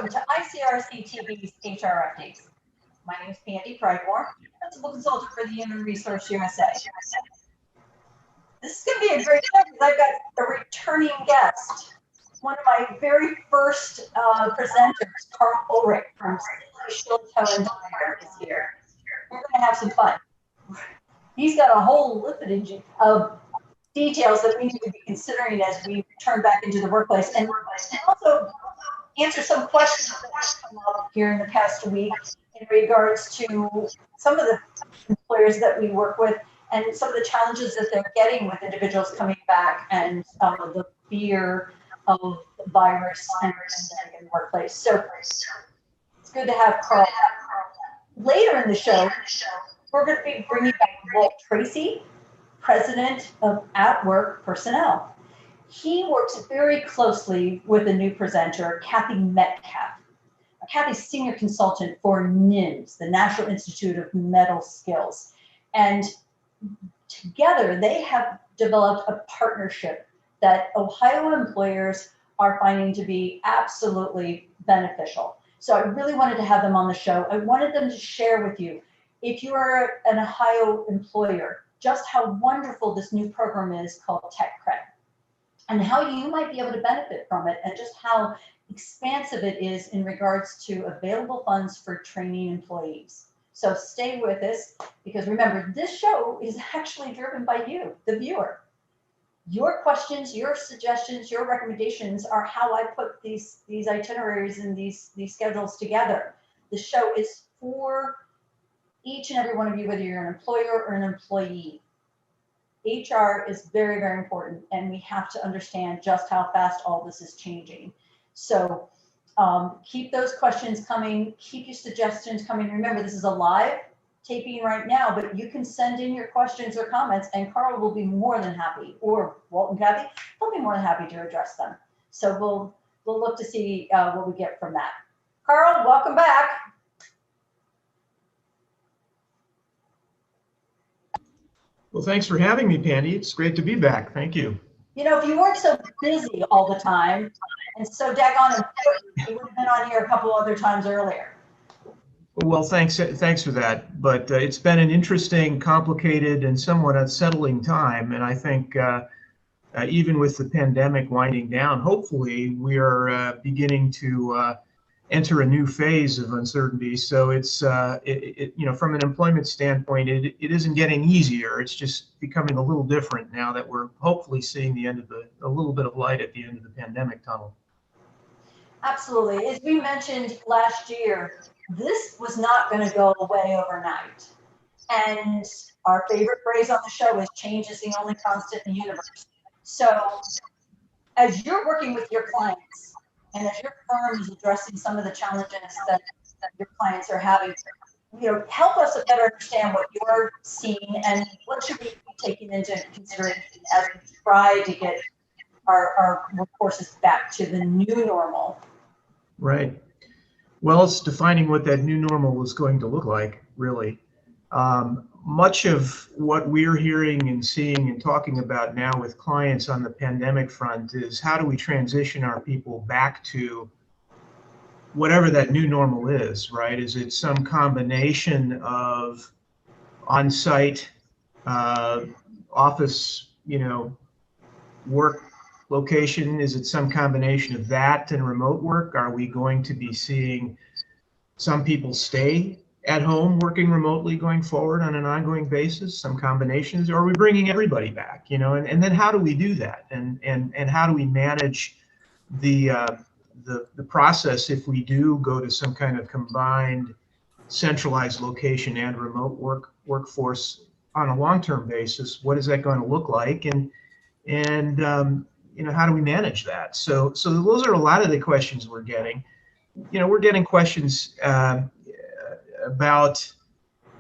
welcome to ICRC-TV's HR Updates. My name is Pandy Pridemore, Principal Consultant for the Human Resource USA. This is going to be a great show because I've got a returning guest. One of my very first presenters, Carl Ulrich from Shillitoe and Dyer is here. We're going to have some fun. He's got a whole list of details that we need to be considering as we return back into the workplace, and also answer some questions that have come up here in the past week in regards to some of the employers that we work with and some of the challenges that they're getting with individuals coming back and the fear of the virus and pandemic in the workplace. So it's good to have Carl. Later in the show, we're going to be bringing back Walt Tracy, President of At Work Personnel. He works very closely with a new presenter, Kathy Metcalf. Kathy's senior consultant for NIMS, the National Institute of Mental Skills. And together they have developed a partnership that Ohio employers are finding to be absolutely beneficial. So I really wanted to have them on the show. I wanted them to share with you, if you are an Ohio employer, just how wonderful this new program is called Tech Credit, and how you might be able to benefit from it, and just how expansive it is in regards to available funds for training employees. So stay with us, because remember, this show is actually driven by you, the viewer. Your questions, your suggestions, your recommendations are how I put these itineraries and these schedules together. The show is for each and every one of you, whether you're an employer or an employee. HR is very, very important, and we have to understand just how fast all this is changing. So keep those questions coming, keep your suggestions coming. Remember, this is a live taping right now, but you can send in your questions or comments, and Carl will be more than happy, or Walt and Kathy, they'll be more than happy to address them. So we'll look to see what we get from that. Carl, welcome back. Well, thanks for having me, Pandy. It's great to be back. Thank you. You know, if you weren't so busy all the time and so daggone important, you would have been on here a couple other times earlier. Well, thanks for that. But it's been an interesting, complicated, and somewhat unsettling time. And I think even with the pandemic winding down, hopefully we are beginning to enter a new phase of uncertainty. So it's, you know, from an employment standpoint, it isn't getting easier. It's just becoming a little different now that we're hopefully seeing the end of a little bit of light at the end of the pandemic tunnel. Absolutely. As we mentioned last year, this was not going to go away overnight. And our favorite phrase on the show is change is the only constant in the universe. So as you're working with your clients, and as your firm is addressing some of the challenges that your clients are having, you know, help us to better understand what you're seeing and what should we be taking into consideration as we try to get our workforces back to the new normal. Right. Well, it's defining what that new normal is going to look like, really. Much of what we're hearing and seeing and talking about now with clients on the pandemic front is how do we transition our people back to whatever that new normal is, right? Is it some combination of on-site office, you know, work location? Is it some combination of that and remote work? Are we going to be seeing some people stay at home working remotely going forward on an ongoing basis, some combinations, or are we bringing everybody back, you know, and then how do we do that? And how do we manage the process if we do go to some kind of combined centralized location and remote workforce on a long-term basis? What is that going to look like? And you know, how do we manage that? So those are a lot of the questions we're getting. You know, we're getting questions about,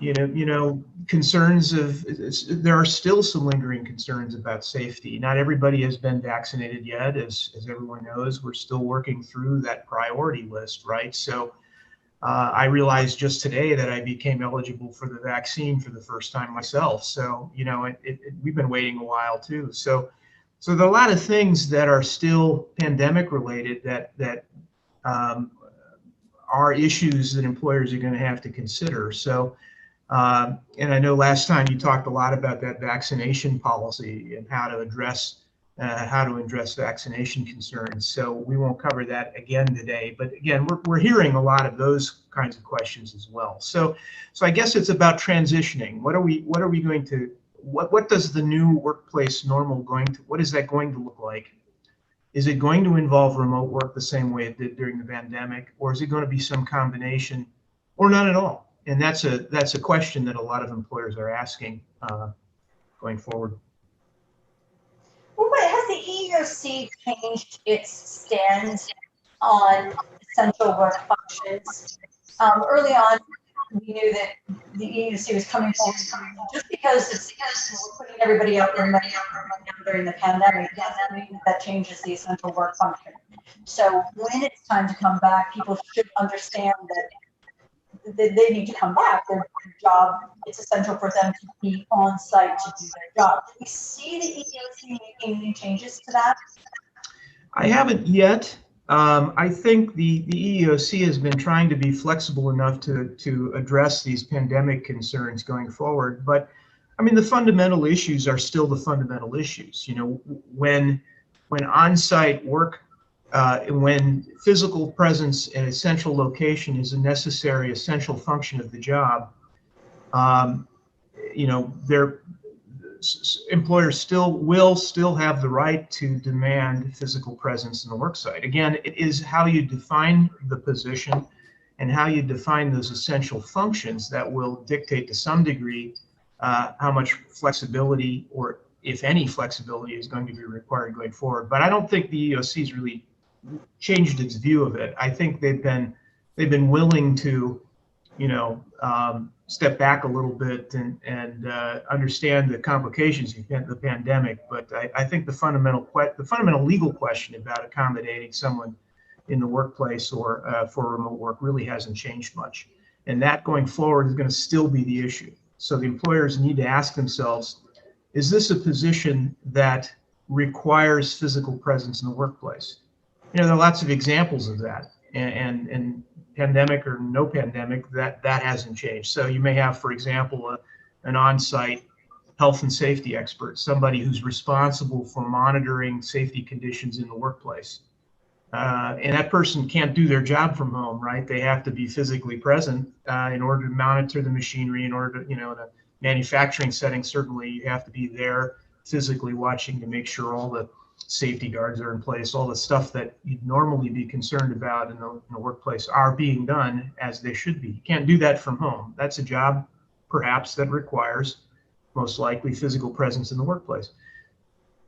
you know, concerns of, there are still some lingering concerns about safety. Not everybody has been vaccinated yet, as everyone knows. We're still working through that priority list, right? So I realized just today that I became eligible for the vaccine for the first time myself. So, you know, we've been waiting a while too. So there are a lot of things that are still pandemic related that are issues that employers are going to have to consider. So, and I know last time you talked a lot about that vaccination policy and how to address vaccination concerns. So we won't cover that again today. But again, we're hearing a lot of those kinds of questions as well. So I guess it's about transitioning. What does the new workplace normal what is that going to look like? Is it going to involve remote work the same way it did during the pandemic, or is it going to be some combination, or none at all? And that's a question that a lot of employers are asking going forward. Well, but has the EEOC changed its stance on essential work functions? Early on, we knew that the EEOC was coming forward just because we're putting everybody out there during the pandemic doesn't mean that changes the essential work function. So when it's time to come back, people should understand that they need to come back. Their job, it's essential for them to be on site to do their job. Do we see the EEOC making any changes to that? I haven't yet. I think the EEOC has been trying to be flexible enough to address these pandemic concerns going forward. But I mean, the fundamental issues are still the fundamental issues. You know, when on-site work, when physical presence in essential location is a necessary essential function of the job, you know, employers will still have the right to demand physical presence in the work site. Again, it is how you define the position and how you define those essential functions that will dictate to some degree how much flexibility, or if any flexibility, is going to be required going forward. But I don't think the EEOC has really changed its view of it. I think they've been willing to, you know, step back a little bit and understand the complications of the pandemic. But I think the fundamental legal question about accommodating someone in the workplace or for remote work really hasn't changed much. And that going forward is going to still be the issue. So the employers need to ask themselves, is this a position that requires physical presence in the workplace? You know, there are lots of examples of that. And pandemic or no pandemic, that hasn't changed. So you may have, for example, an on-site health and safety expert, somebody who's responsible for monitoring safety conditions in the workplace. And that person can't do their job from home, right? They have to be physically present in order to monitor the machinery, in order to, you know, in a manufacturing setting, certainly you have to be there physically watching to make sure all the safety guards are in place, all the stuff that you'd normally be concerned about in the workplace are being done as they should be. You can't do that from home. That's a job, perhaps, that requires most likely physical presence in the workplace.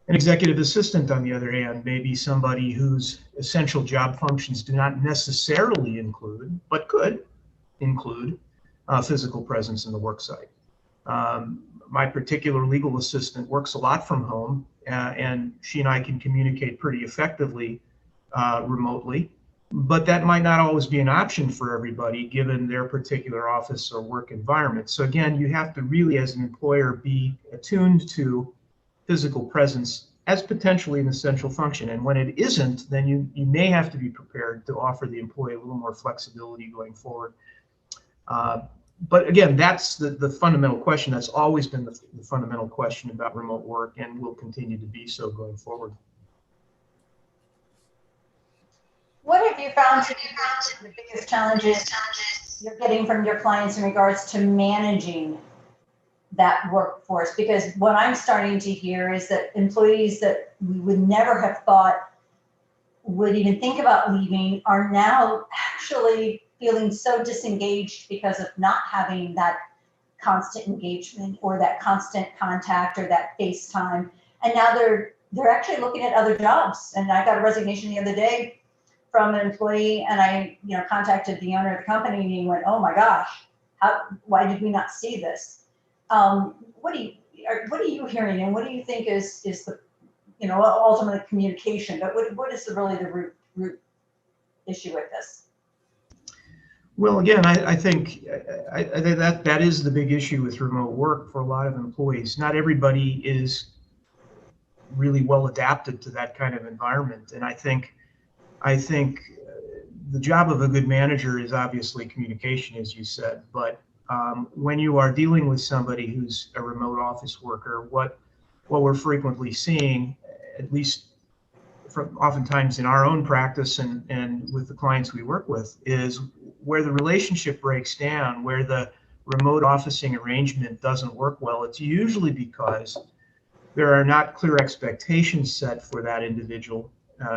An executive assistant, on the other hand, may be somebody whose essential job functions do not necessarily include, but could include, physical presence in the work site. My particular legal assistant works a lot from home, and she and I can communicate pretty effectively remotely, but that might not always be an option for everybody given their particular office or work environment. So again, you have to really, as an employer, be attuned to physical presence as potentially an essential function. And when it isn't, then you may have to be prepared to offer the employee a little more flexibility going forward. But again, that's the fundamental question. That's always been the fundamental question about remote work, and will continue to be so going forward. What have you found to be the biggest challenges you're getting from your clients in regards to managing that workforce? Because what I'm starting to hear is that employees that we would never have thought would even think about leaving are now actually feeling so disengaged because of not having that constant engagement or that constant contact or that FaceTime. And now they're actually looking at other jobs. And I got a resignation the other day from an employee, and I, you know, contacted the owner of the company, and he went, "Oh my gosh, why did we not see this?" What are you hearing, and what do you think is the, you know, ultimately communication? But what is really the root issue with this? Well, again, I think that is the big issue with remote work for a lot of employees. Not everybody is really well adapted to that kind of environment, and I think the job of a good manager is obviously communication, as you said, but when you are dealing with somebody who's a remote office worker, what we're frequently seeing, at least oftentimes in our own practice and with the clients we work with, is where the relationship breaks down, where the remote officing arrangement doesn't work well, it's usually because there are not clear expectations set for that individual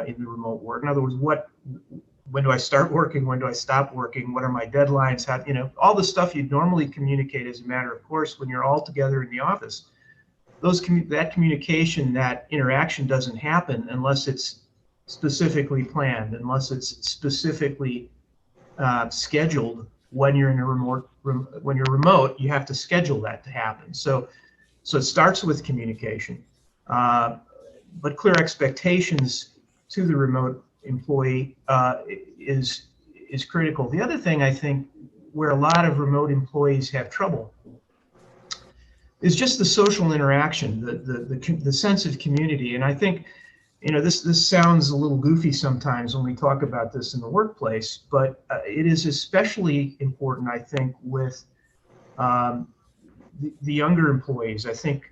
in the remote work. In other words, when do I start working? When do I stop working? What are my deadlines? How, all the stuff you'd normally communicate as a matter of course when you're all together in the office. That communication, that interaction doesn't happen unless it's specifically planned, unless it's specifically scheduled. When you're in a when you're remote, you have to schedule that to happen. So it starts with communication, but clear expectations to the remote employee is critical. The other thing I think where a lot of remote employees have trouble is just the social interaction, the sense of community. And I think, this sounds a little goofy sometimes when we talk about this in the workplace, but it is especially important, I think, with the younger employees. I think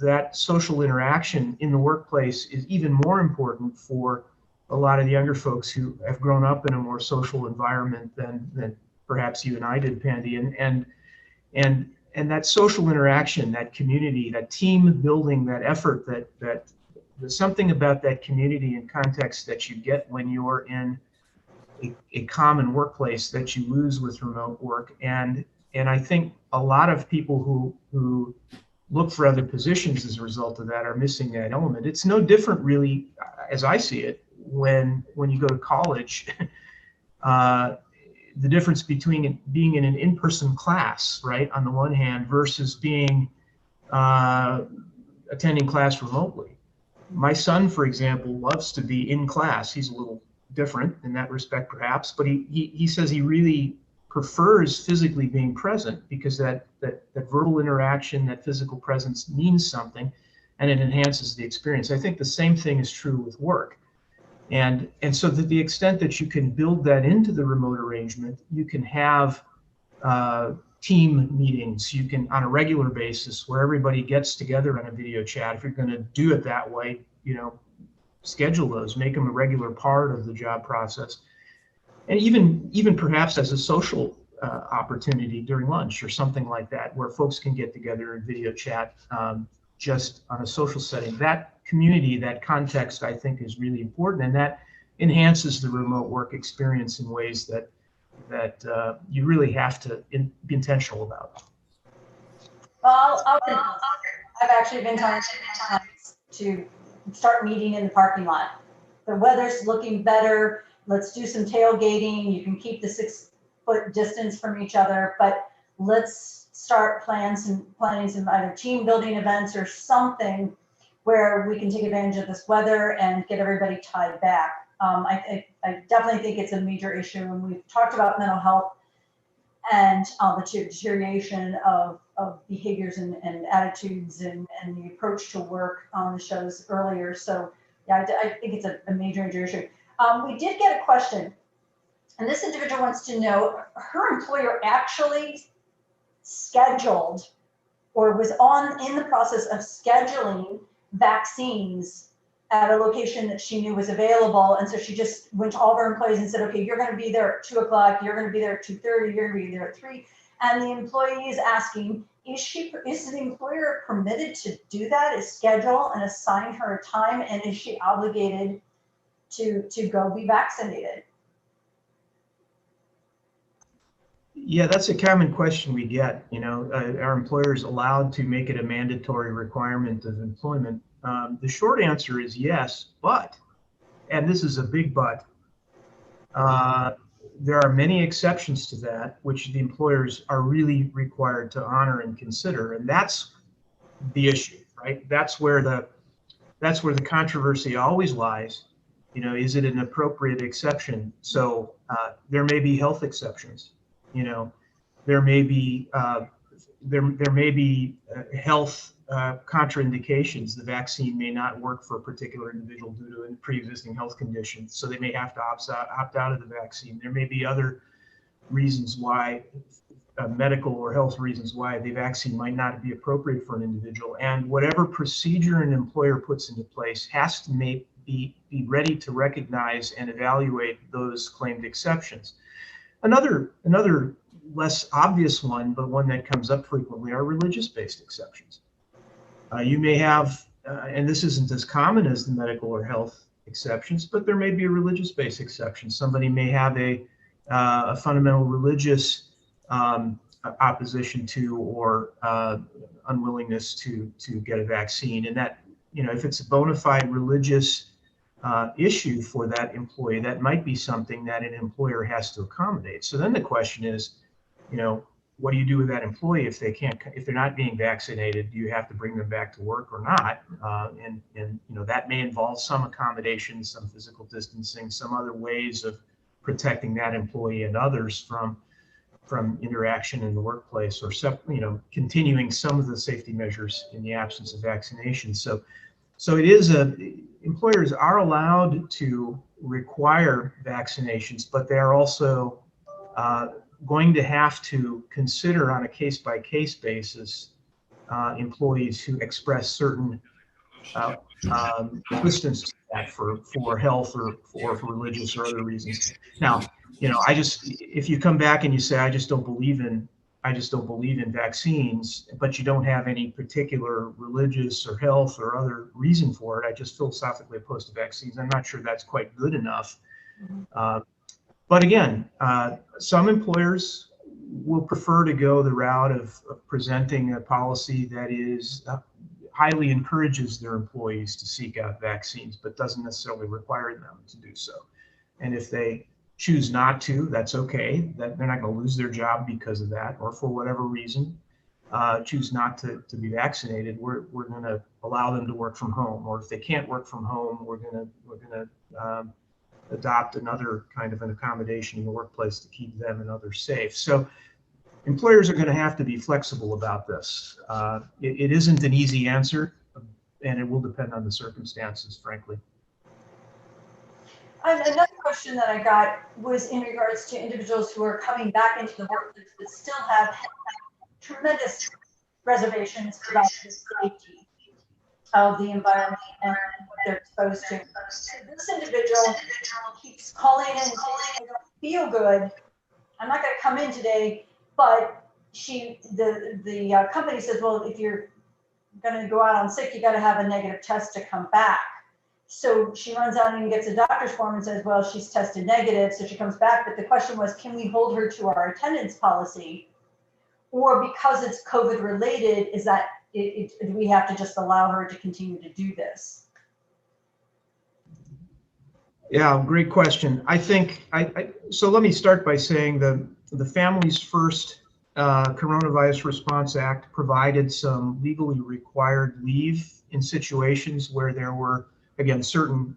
that social interaction in the workplace is even more important for a lot of the younger folks who have grown up in a more social environment than perhaps you and I did, Pandy. And that social interaction, that community, that team building, that effort, that there's something about that community and context that you get when you're in a common workplace that you lose with remote work. And I think a lot of people who look for other positions as a result of that are missing that element. It's no different, really, as I see it, when you go to college. The difference between being in an in-person class, right, on the one hand, versus being attending class remotely. My son, for example, loves to be in class. He's a little different in that respect, perhaps, but he says he really prefers physically being present because that verbal interaction, that physical presence means something, and it enhances the experience. I think the same thing is true with work. And so to the extent that you can build that into the remote arrangement, you can have team meetings. You can, on a regular basis, where everybody gets together on a video chat. If you're going to do it that way, schedule those, make them a regular part of the job process. And even perhaps as a social opportunity during lunch or something like that, where folks can get together and video chat just on a social setting. That community, that context, I think, is really important, and that enhances the remote work experience in ways that you really have to be intentional about. Well, I've actually been trying to start meeting in the parking lot. The weather's looking better. Let's do some tailgating. You can keep the 6-foot distance from each other, but let's start planning some either team building events or something where we can take advantage of this weather and get everybody tied back. I definitely think it's a major issue, and we've talked about mental health and the deterioration of behaviors and attitudes and the approach to work on the shows earlier. So yeah, I think it's a major issue. We did get a question, and this individual wants to know, her employer actually scheduled or was in the process of scheduling vaccines at a location that she knew was available. And so she just went to all of her employees and said, okay, you're going to be there at 2 o'clock. You're going to be there at 2:30. You're going to be there at 3. And the employee is asking, is the employer permitted to do that, is schedule and assign her a time? And is she obligated to go be vaccinated? Yeah, that's a common question we get. Are employers allowed to make it a mandatory requirement of employment? The short answer is yes, but, and this is a big but, there are many exceptions to that, which the employers are really required to honor and consider, and that's the issue, right? That's where the controversy always lies. Is it an appropriate exception? So there may be health exceptions. There may be there may be health contraindications. The vaccine may not work for a particular individual due to a pre-existing health condition, so they may have to opt out of the vaccine. There may be other reasons why, medical or health reasons why the vaccine might not be appropriate for an individual. And whatever procedure an employer puts into place has to be ready to recognize and evaluate those claimed exceptions. Another less obvious one, but one that comes up frequently, are religious-based exceptions. You may have, and this isn't as common as the medical or health exceptions, but there may be a religious-based exception. Somebody may have a fundamental religious opposition to or unwillingness to get a vaccine, and that, if it's a bona fide religious issue for that employee, that might be something that an employer has to accommodate. So then the question is, what do you do with that employee if they're not being vaccinated? Do you have to bring them back to work or not? And that may involve some accommodations, some physical distancing, some other ways of protecting that employee and others from interaction in the workplace, or continuing some of the safety measures in the absence of vaccination. So it is employers are allowed to require vaccinations, but they are also going to have to consider on a case-by-case basis employees who express certain resistance to that for health or for religious or other reasons. Now, if you come back and you say, I just don't believe in vaccines, but you don't have any particular religious or health or other reason for it, I just philosophically opposed to vaccines, I'm not sure that's quite good enough. But again, some employers will prefer to go the route of presenting a policy that is highly encourages their employees to seek out vaccines, but doesn't necessarily require them to do so. And if they choose not to, that's okay. That they're not going to lose their job because of that, or for whatever reason, choose not to be vaccinated. We're going to allow them to work from home, or if they can't work from home, we're going to adopt another kind of an accommodation in the workplace to keep them and others safe. So employers are going to have to be flexible about this. It isn't an easy answer, and it will depend on the circumstances, frankly. Another question that I got was in regards to individuals who are coming back into the workplace but still have tremendous reservations about the safety of the environment and what they're exposed to. So this individual keeps calling in and saying, I don't feel good, I'm not going to come in today, but the company says, well, if you're going to go out on sick, you got to have a negative test to come back. So she runs out and gets a doctor's form and says, well, she's tested negative, so she comes back. But the question was, can we hold her to our attendance policy? Or because it's COVID related, do we have to just allow her to continue to do this? Yeah, great question. I think, so let me start by saying the Families First Coronavirus Response Act provided some legally required leave in situations where there were, again, certain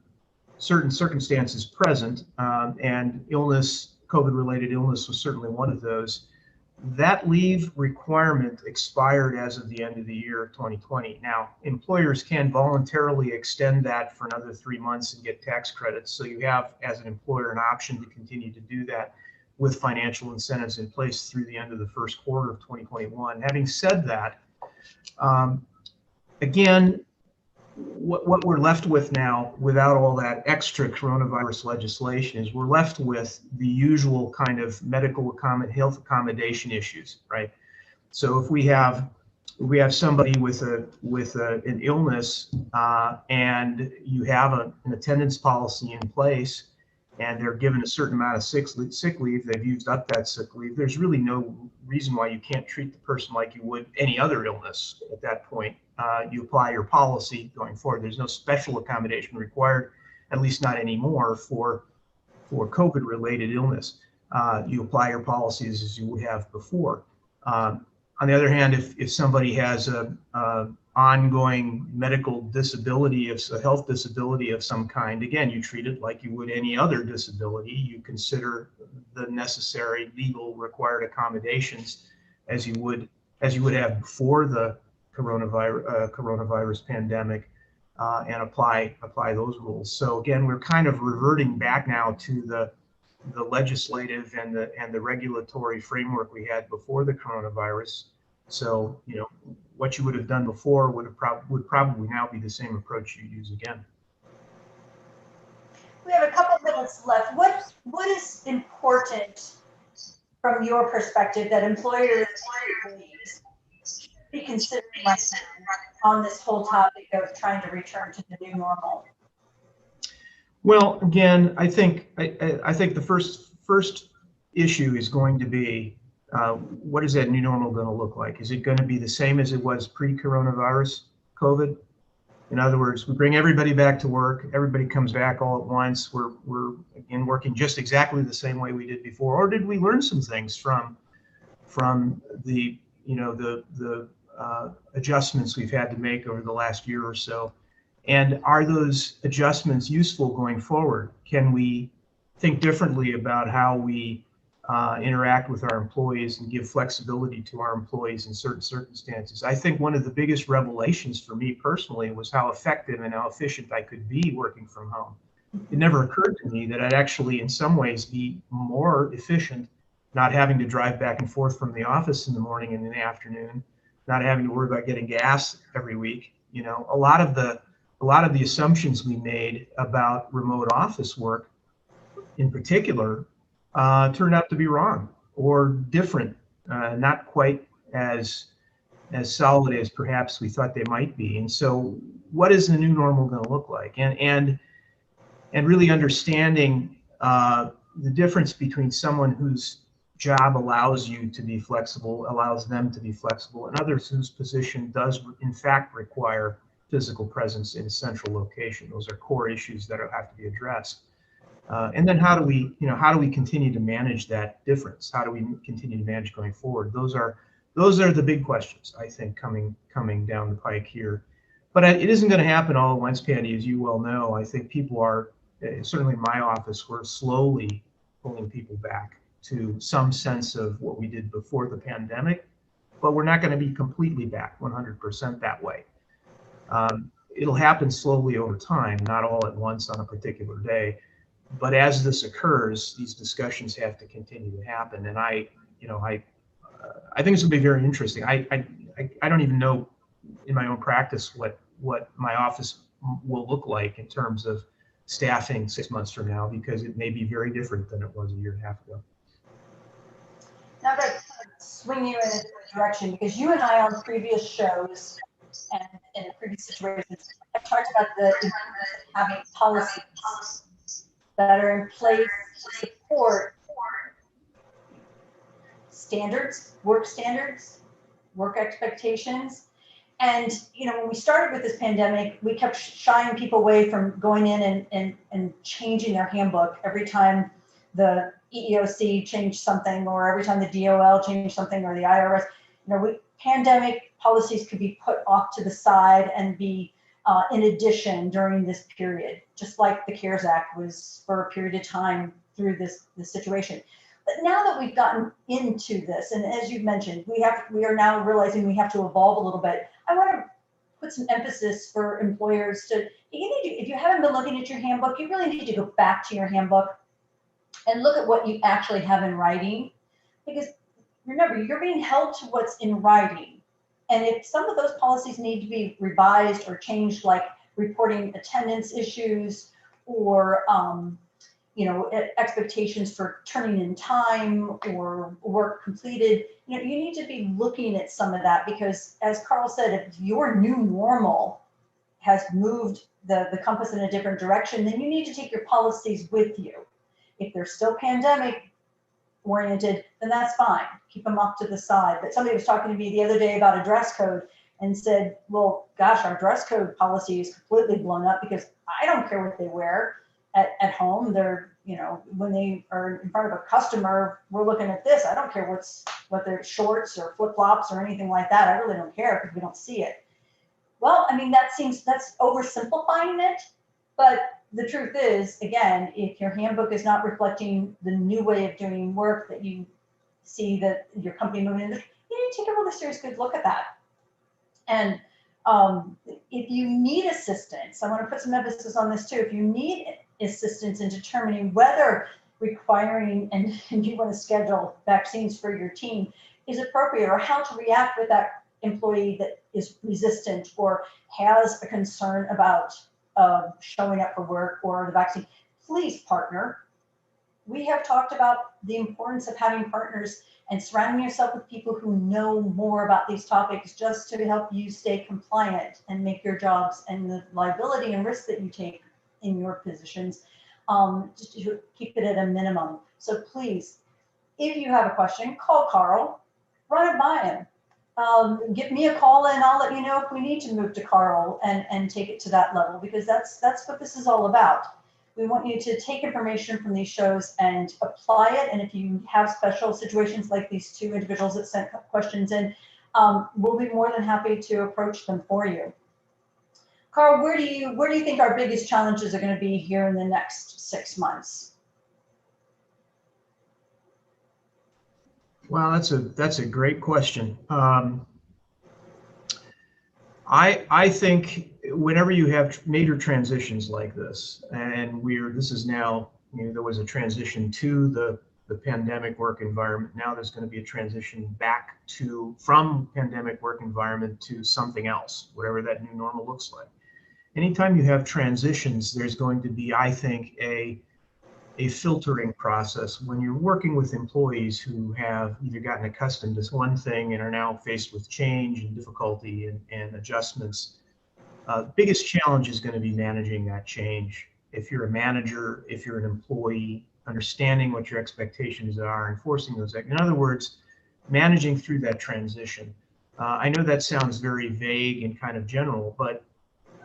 circumstances present, and COVID-related illness was certainly one of those. That leave requirement expired as of the end of the year 2020. Now, employers can voluntarily extend that for another 3 months and get tax credits. So you have, as an employer, an option to continue to do that with financial incentives in place through the end of the first quarter of 2021. Having said that, again, what we're left with now, without all that extra coronavirus legislation, is we're left with the usual kind of health accommodation issues, right? So if we have somebody with an illness and you have an attendance policy in place, and they're given a certain amount of sick leave, they've used up that sick leave, there's really no reason why you can't treat the person like you would any other illness at that point. You apply your policy going forward. There's no special accommodation required, at least not anymore, for COVID-related illness. You apply your policies as you would have before. On the other hand, if somebody has a ongoing medical disability, a health disability of some kind, again, you treat it like you would any other disability. You consider the necessary legal required accommodations as you would as you would have before the coronavirus pandemic, and apply those rules. So again, we're kind of reverting back now to the legislative and the regulatory framework we had before the coronavirus. So, you know, what you would have done before would probably now be the same approach you use again. We have a couple minutes left. What is important from your perspective that employers should be considering right now on this whole topic of trying to return to the new normal? Well, again, I think the first issue is going to be, what is that new normal going to look like? Is it going to be the same as it was pre-coronavirus COVID? In other words, we bring everybody back to work, everybody comes back all at once, we're again working just exactly the same way we did before, or did we learn some things from the, you know, the adjustments we've had to make over the last year or so? And are those adjustments useful going forward? Can we think differently about how we interact with our employees and give flexibility to our employees in certain circumstances? I think one of the biggest revelations for me personally was how effective and how efficient I could be working from home. It never occurred to me that I'd actually in some ways be more efficient not having to drive back and forth from the office in the morning and in the afternoon, not having to worry about getting gas every week. You know, a lot of the assumptions we made about remote office work in particular turned out to be wrong or different, not quite as solid as perhaps we thought they might be. And so what is the new normal going to look like? And really understanding the difference between someone whose job allows you to be flexible, allows them to be flexible, and others whose position does in fact require physical presence in a central location. Those are core issues that have to be addressed. And then how do we continue to manage that difference? How do we continue to manage going forward? Those are the big questions, I think, coming down the pike here. But it isn't going to happen all at once, Patty, as you well know. I think people are, certainly in my office, we're slowly pulling people back to some sense of what we did before the pandemic, but we're not going to be completely back 100% that way. It'll happen slowly over time, not all at once on a particular day. But as this occurs, these discussions have to continue to happen. And I think it's going to be very interesting. I don't even know in my own practice what my office will look like in terms of staffing 6 months from now, because it may be very different than it was a year and a half ago. Now I'm going to swing you in a different direction, because you and I on previous shows and in previous situations have talked about the importance of having policies that are in place to support standards, work expectations. And, you know, when we started with this pandemic, we kept shying people away from going in and changing their handbook every time the EEOC changed something, or every time the DOL changed something, or the IRS. You know, pandemic policies could be put off to the side and be in addition during this period, just like the CARES Act was for a period of time through this situation. But now that we've gotten into this, and as you've mentioned, we are now realizing we have to evolve a little bit. I want to put some emphasis for employers to, if you haven't been looking at your handbook, you really need to go back to your handbook and look at what you actually have in writing. Because remember, you're being held to what's in writing. And if some of those policies need to be revised or changed, like reporting attendance issues or expectations for turning in time or work completed, you need to be looking at some of that, because as Carl said, if your new normal has moved the compass in a different direction, then you need to take your policies with you. If they're still pandemic oriented, then that's fine. Keep them off to the side. But somebody was talking to me the other day about a dress code and said, well, gosh, our dress code policy is completely blown up, because I don't care what they wear at home. They're, when they are in front of a customer, we're looking at this. I don't care what their shorts or flip-flops or anything like that. I really don't care because we don't see it. Well, I mean, that's oversimplifying it. But the truth is, again, if your handbook is not reflecting the new way of doing work that you see that your company moving in, you need to take a really serious good look at that. And if you need assistance, I want to put some emphasis on this too. If you need assistance in determining whether requiring and you want to schedule vaccines for your team is appropriate, or how to react with that employee that is resistant or has a concern about showing up for work or the vaccine, please partner. We have talked about the importance of having partners and surrounding yourself with people who know more about these topics, just to help you stay compliant and make your jobs and the liability and risk that you take in your positions, just to keep it at a minimum. So please, if you have a question, call Carl, run it by him. Give me a call and I'll let you know if we need to move to Carl and take it to that level, because that's what this is all about. We want you to take information from these shows and apply it. And if you have special situations like these two individuals that sent questions in, we'll be more than happy to approach them for you. Carl, where do you think our biggest challenges are going to be here in the next 6 months? Well, that's a great question. I think whenever you have major transitions like this, and this is now, there was a transition to the pandemic work environment. Now there's going to be a transition back from pandemic work environment to something else, whatever that new normal looks like. Anytime you have transitions, there's going to be, I think, a filtering process when you're working with employees who have either gotten accustomed to one thing and are now faced with change and difficulty and adjustments. Biggest challenge is going to be managing that change. If you're a manager, if you're an employee, understanding what your expectations are, enforcing those. In other words, managing through that transition. I know that sounds very vague and kind of general, but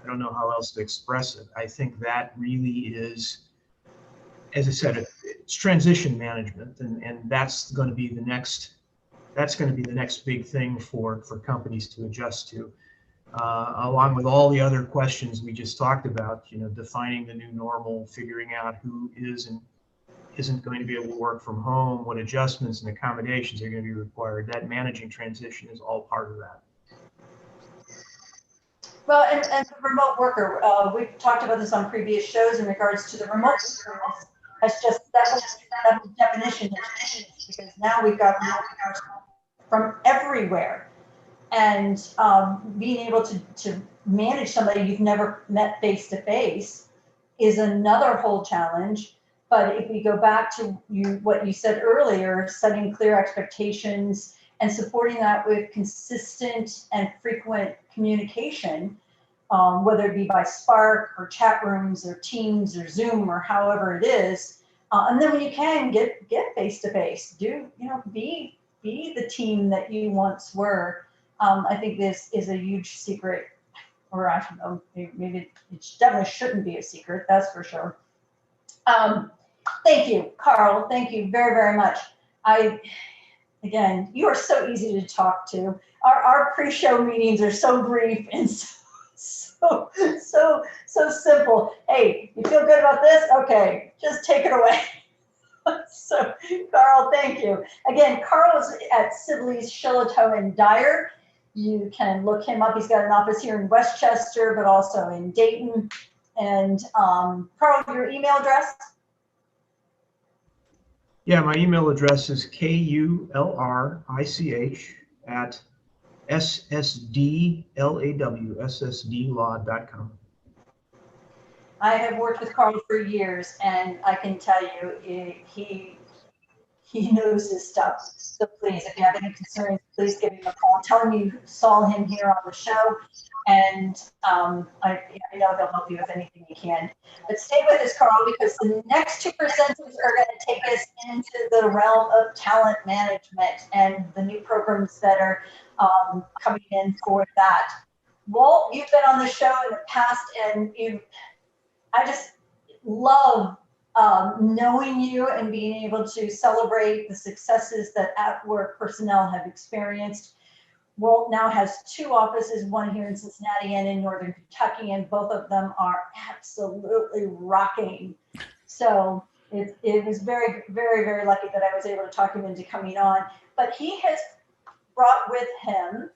I don't know how else to express it. I think that really is, as I said, it's transition management, and that's going to be the next big thing for companies to adjust to, along with all the other questions we just talked about. Defining the new normal, figuring out who is and isn't going to be able to work from home, what adjustments and accommodations are going to be required. That managing transition is all part of that. Well, and the remote worker, we've talked about this on previous shows in regards to the remote worker. That's just that definition has changed, because now we've got remote workers from everywhere, and being able to manage somebody you've never met face to face is another whole challenge. But if we go back to what you said earlier, setting clear expectations and supporting that with consistent and frequent communication, whether it be by Spark or chat rooms or Teams or Zoom or however it is, and then when you can get face to face, be the team that you once were. I think this is a huge secret, or I don't know, maybe it definitely shouldn't be a secret. That's for sure. Thank you, Carl. Thank you very, very much. Again, you are so easy to talk to. Our pre-show meetings are so brief and so simple. Hey, you feel good about this? Okay, just take it away. So, Carl, thank you. Again, Carl is at Sibley's, Shiloh, and Dyer. You can look him up. He's got an office here in Westchester, but also in Dayton. And Carl, your email address? Yeah, my email address is KULRICH@ssdlaw.com. I have worked with Carl for years, and I can tell you, he knows his stuff. So please, if you have any concerns, please give him a call. Tell him you saw him here on the show, and I know he'll help you with anything he can. But stay with us, Carl, because the next two presenters are going to take us into the realm of talent management and the new programs that are coming in for that. Walt, you've been on the show in the past, and I just love knowing you and being able to celebrate the successes that at-work personnel have experienced. Walt now has two offices, one here in Cincinnati and in Northern Kentucky, and both of them are absolutely rocking. So it was very, very, very lucky that I was able to talk him into coming on. But he has brought with him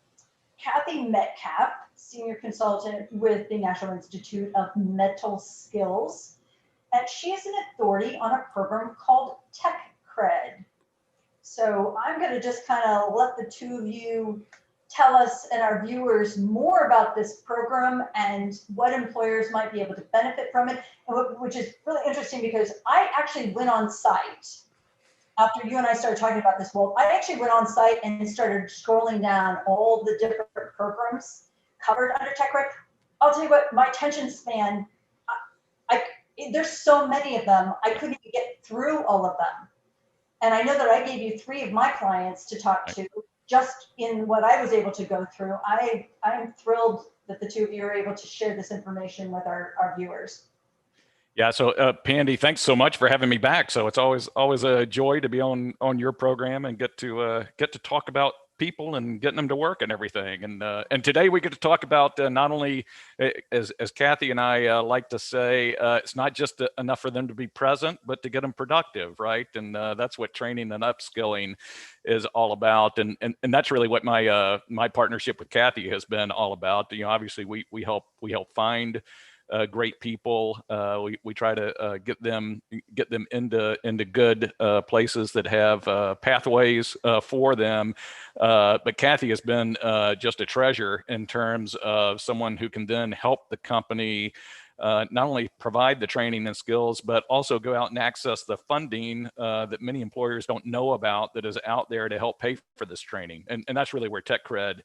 Kathy Metcalf, Senior Consultant with the National Institute of Mental Skills, and she is an authority on a program called Tech Cred. So I'm going to just kind of let the two of you tell us and our viewers more about this program and what employers might be able to benefit from it, which is really interesting because I actually went on site after you and I started talking about this. Well, I actually went on site and started scrolling down all the different programs covered under TechRec. I'll tell you what, my attention span, there's so many of them, I couldn't even get through all of them. And I know that I gave you 3 of my clients to talk to just in what I was able to go through. I'm thrilled that the two of you are able to share this information with our viewers. Yeah, so Pandy, thanks so much for having me back. So it's always a joy to be on your program and get to talk about people and getting them to work and everything. And today we get to talk about not only, as Kathy and I like to say, it's not just enough for them to be present, but to get them productive, right? And that's what training and upskilling is all about. And that's really what my partnership with Kathy has been all about. You know, obviously we help find great people. We try to get them into good places that have pathways for them. But Kathy has been just a treasure in terms of someone who can then help the company not only provide the training and skills, but also go out and access the funding that many employers don't know about that is out there to help pay for this training. And that's really where TechCred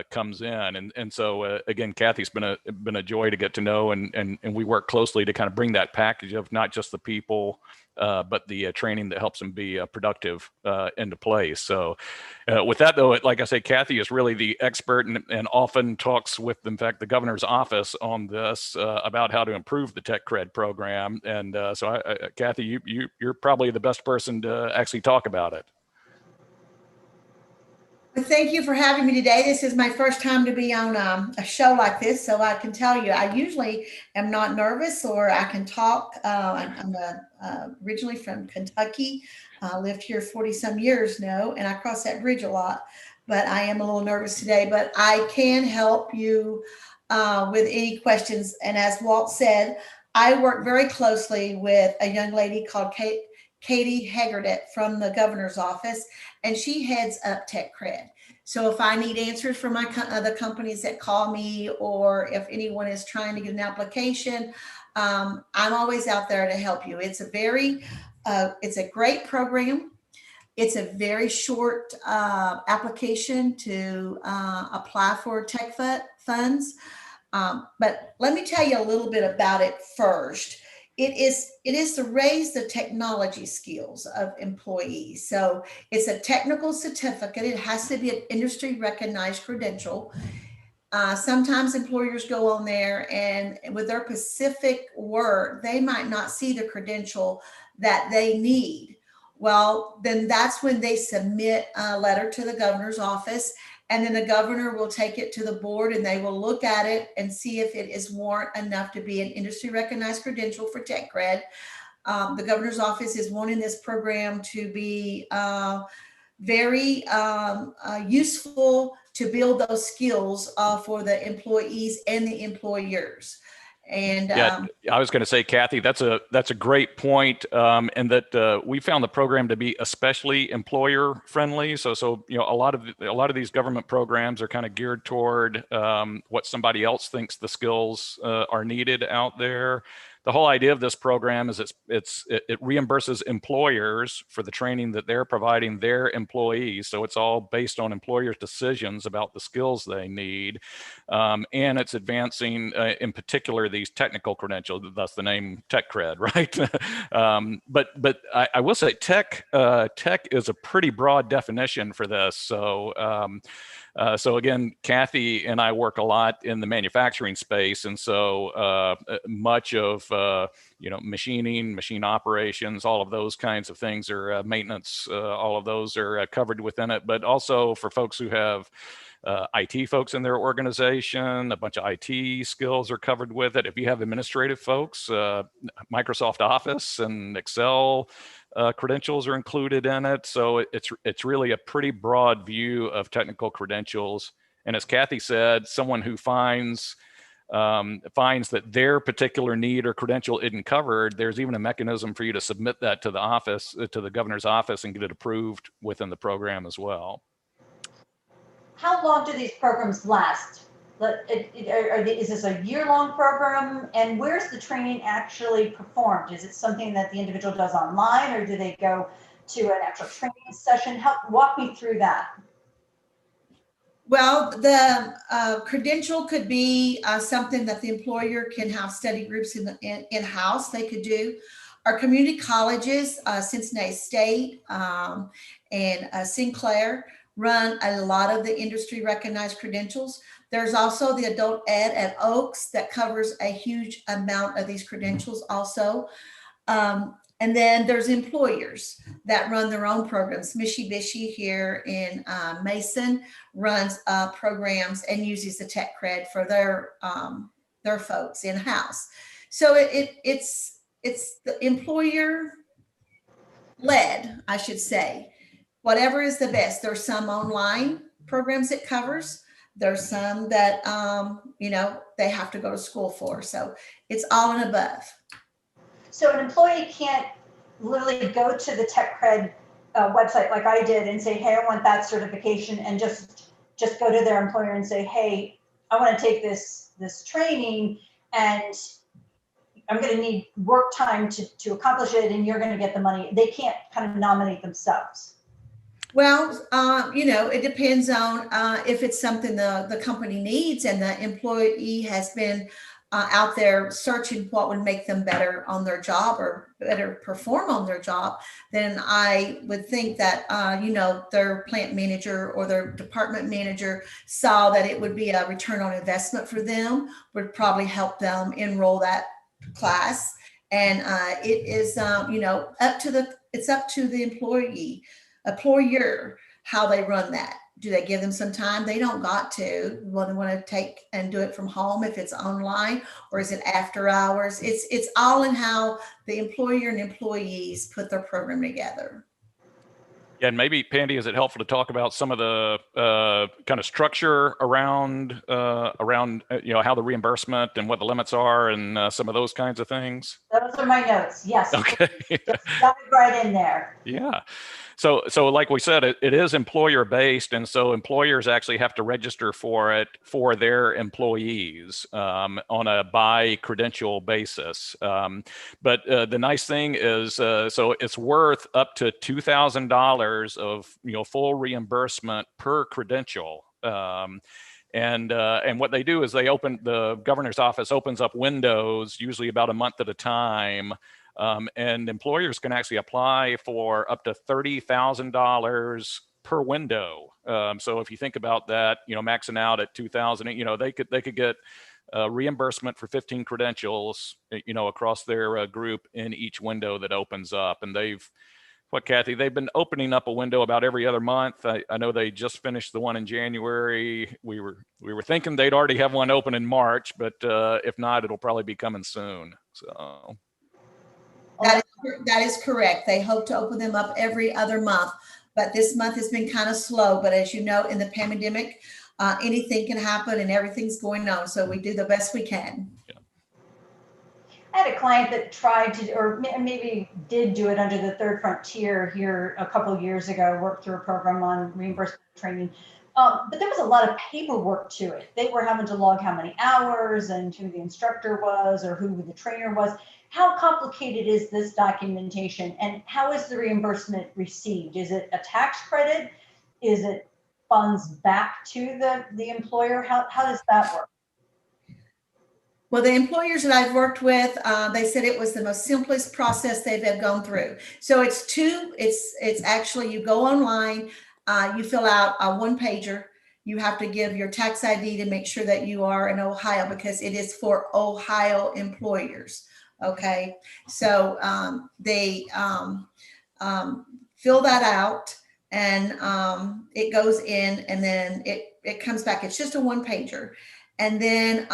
comes in. And so again, Kathy's been a joy to get to know, and we work closely to kind of bring that package of not just the people, but the training that helps them be productive into place. So with that though, like I say, Kathy is really the expert and often talks with, in fact, the governor's office on this about how to improve the Tech Cred program. And so Kathy, you're probably the best person to actually talk about it. Well, thank you for having me today. This is my first time to be on a show like this, so I can tell you, I usually am not nervous, or I can talk. I'm originally from Kentucky. I lived here 40 some years now, and I cross that bridge a lot, but I am a little nervous today, but I can help you with any questions. And as Walt said, I work very closely with a young lady called Katie Haggerdet from the governor's office, and she heads up Tech Cred. So if I need answers from the companies that call me, or if anyone is trying to get an application, I'm always out there to help you. It's a great program. It's a very short application to apply for tech funds. But let me tell you a little bit about it first. It is to raise the technology skills of employees. So it's a technical certificate. It has to be an industry recognized credential. Sometimes employers go on there and with their specific work, they might not see the credential that they need. Well, then that's when they submit a letter to the governor's office, and then the governor will take it to the board, and they will look at it and see if it is warrant enough to be an industry recognized credential for Tech Cred. The governor's office is wanting this program to be very useful to build those skills for the employees and the employers. And yeah, I was going to say, Kathy, that's a great point, and that we found the program to be especially employer friendly. So you know, a lot of these government programs are kind of geared toward what somebody else thinks the skills are needed out there. The whole idea of this program is it reimburses employers for the training that they're providing their employees. So it's all based on employers' decisions about the skills they need. And it's advancing, in particular, these technical credentials, thus the name Tech Cred, right? But I will say tech is a pretty broad definition for this. So again, Kathy and I work a lot in the manufacturing space, and so much of machining, machine operations, all of those kinds of things are maintenance. All of those are covered within it. But also for folks who have IT folks in their organization, a bunch of IT skills are covered with it. If you have administrative folks, Microsoft Office and Excel, credentials are included in it. So it's really a pretty broad view of technical credentials. And as Kathy said, someone who finds that their particular need or credential isn't covered, there's even a mechanism for you to submit that to the office, to the governor's office, and get it approved within the program as well. How long do these programs last? Is this a year-long program? And where's the training actually performed? Is it something that the individual does online, or do they go to an actual training session? Walk me through that. Well, the credential could be something that the employer can have study groups in-house they could do. Our community colleges, Cincinnati State and Sinclair, run a lot of the industry recognized credentials. There's also the adult ed at Oaks that covers a huge amount of these credentials also. And then there's employers that run their own programs. Mitsubishi here in Mason runs programs and uses the tech cred for their folks in-house. So it's the employer led, I should say. Whatever is the best. There's some online programs it covers. There's some that they have to go to school for. So it's all and above. So an employee can't literally go to the tech cred website like I did and say, hey, I want that certification, and just go to their employer and say, hey, I want to take this training, and I'm going to need work time to accomplish it, and you're going to get the money. They can't kind of nominate themselves. Well, it depends on if it's something the company needs and the employee has been out there searching what would make them better on their job or better perform on their job, then I would think that, their plant manager or their department manager saw that it would be a return on investment for them, would probably help them enroll that class. And it is, up to the employer, how they run that. Do they give them some time? They don't got to. Well, they want to take and do it from home if it's online, or is it after hours? It's all in how the employer and employees put their program together. Yeah, and maybe, Pandy, is it helpful to talk about some of the kind of structure around how the reimbursement and what the limits are and some of those kinds of things? Those are my notes. Yes. Okay. Just got it right in there. Yeah. So like we said, it is employer based. And so employers actually have to register for it for their employees on a by credential basis. But the nice thing is, so it's worth up to $2,000 of, full reimbursement per credential. And what they do is the governor's office opens up windows, usually about a month at a time. And employers can actually apply for up to $30,000 per window. So if you think about that, maxing out at 2,000, they could get reimbursement for 15 credentials, across their group in each window that opens up. And Kathy, they've been opening up a window about every other month. I know they just finished the one in January. We were thinking they'd already have one open in March, but if not, it'll probably be coming soon. So. That is correct. They hope to open them up every other month, but this month has been kind of slow. But as you know, in the pandemic, anything can happen and everything's going on. So we do the best we can. Yeah. I had a client that tried to, or maybe did do it under the Third Frontier here a couple of years ago, worked through a program on reimbursement training. But there was a lot of paperwork to it. They were having to log how many hours and who the instructor was or who the trainer was. How complicated is this documentation, and how is the reimbursement received? Is it a tax credit? Is it funds back to the employer? How does that work? Well, the employers that I've worked with, they said it was the most simplest process they've ever gone through. So it's actually, you go online, you fill out a one pager. You have to give your tax ID to make sure that you are in Ohio, because it is for Ohio employers. Okay, so they fill that out, and it goes in, and then it comes back. It's just a one pager, and then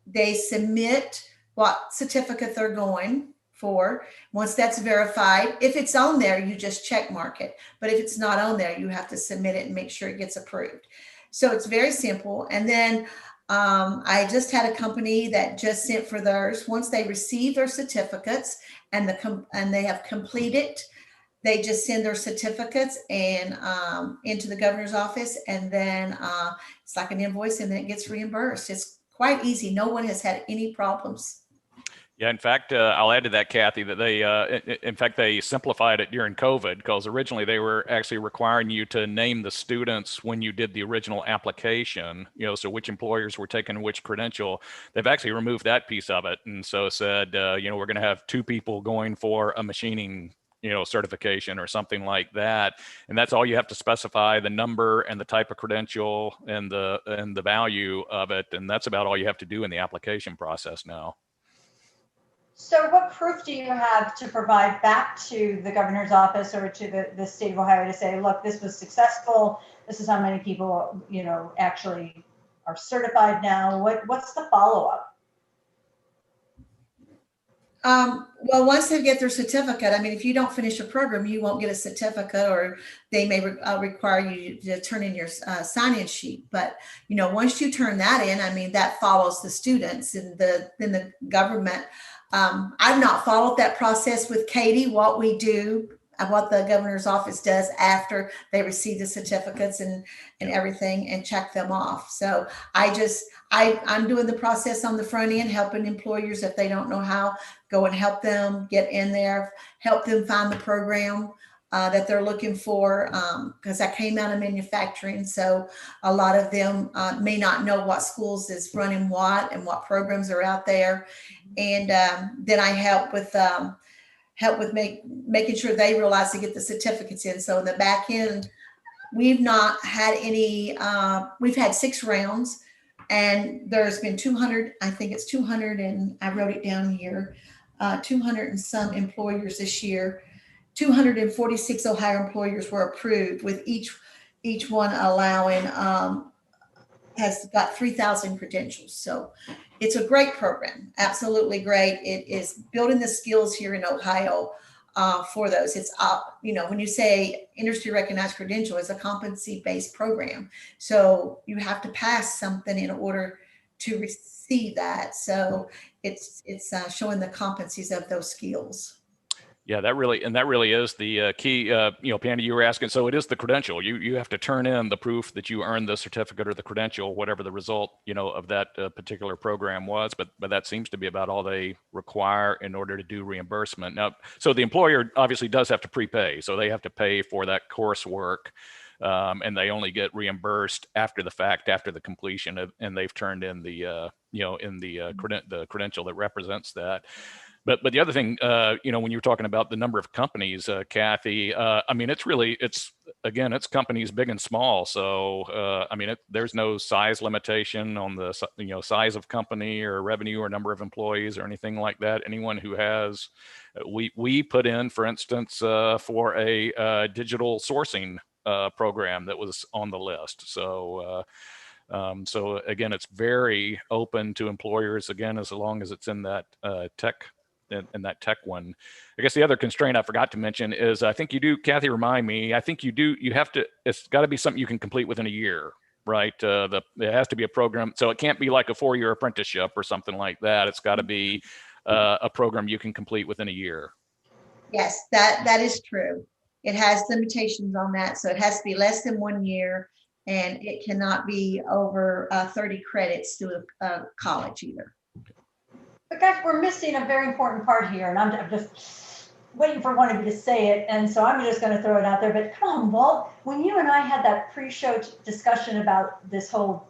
they submit what certificate they're going for. Once that's verified, if it's on there, you just check mark it. But if it's not on there, you have to submit it and make sure it gets approved. So it's very simple. And then I just had a company that just sent for theirs. Once they receive their certificates and they have completed, they just send their certificates and into the governor's office, and then it's like an invoice, and then it gets reimbursed. It's quite easy. No one has had any problems. Yeah, in fact, I'll add to that, Kathy, that they simplified it during COVID, because originally they were actually requiring you to name the students when you did the original application, so which employers were taking which credential. They've actually removed that piece of it. And so said, we're going to have 2 people going for a machining certification or something like that. And that's all you have to specify, the number and the type of credential and the value of it. And that's about all you have to do in the application process now. So what proof do you have to provide back to the governor's office or to the state of Ohio to say, look, this was successful. This is how many people, actually are certified now. What's the follow-up? Well, once they get their certificate, I mean, if you don't finish a program, you won't get a certificate, or they may require you to turn in your sign-in sheet. But, once you turn that in, I mean, that follows the students and then the government. I've not followed that process with Katie, what we do, what the governor's office does after they receive the certificates and everything and check them off. So I'm doing the process on the front end, helping employers if they don't know how, go and help them get in there, help them find the program that they're looking for, because I came out of manufacturing. So a lot of them may not know what schools is running what and what programs are out there. And then I help with making sure they realize to get the certificates in. So in the back end, we've not had any, we've had 6 rounds, and there's been 200, I think it's 200, and I wrote it down here, 200 and some employers this year. 246 Ohio employers were approved, with each one allowing, has got 3,000 credentials. So it's a great program, absolutely great. It is building the skills here in Ohio for those. It's when you say industry recognized credential, it's a competency-based program. So you have to pass something in order to receive that. So it's showing the competencies of those skills. Yeah, that really is the key. Pandy, you were asking, so it is the credential. You have to turn in the proof that you earned the certificate or the credential, whatever the result, of that particular program was. But that seems to be about all they require in order to do reimbursement. Now, so the employer obviously does have to prepay, so they have to pay for that coursework, and they only get reimbursed after the fact, after the completion of, and they've turned in the the credential that represents that. But the other thing, when you were talking about the number of companies, Kathy, I mean, it's companies big and small. So, there's no size limitation on the, size of company or revenue or number of employees or anything like that. Anyone who has, we put in, for instance, for a digital sourcing program that was on the list. So, so again, it's very open to employers, again, as long as it's in that tech. In that tech one. I guess the other constraint I forgot to mention is, I think you do, Kathy, remind me, I think you have to, it's got to be something you can complete within a year, right? It has to be a program. So it can't be like a 4-year apprenticeship or something like that. It's got to be a program you can complete within a year. Yes, that is true. It has limitations on that. So it has to be less than 1 year, and it cannot be over 30 credits through college either. But guys, we're missing a very important part here, and I'm just waiting for one of you to say it, and so I'm just going to throw it out there. But come on, Walt, when you and I had that pre-show discussion about this whole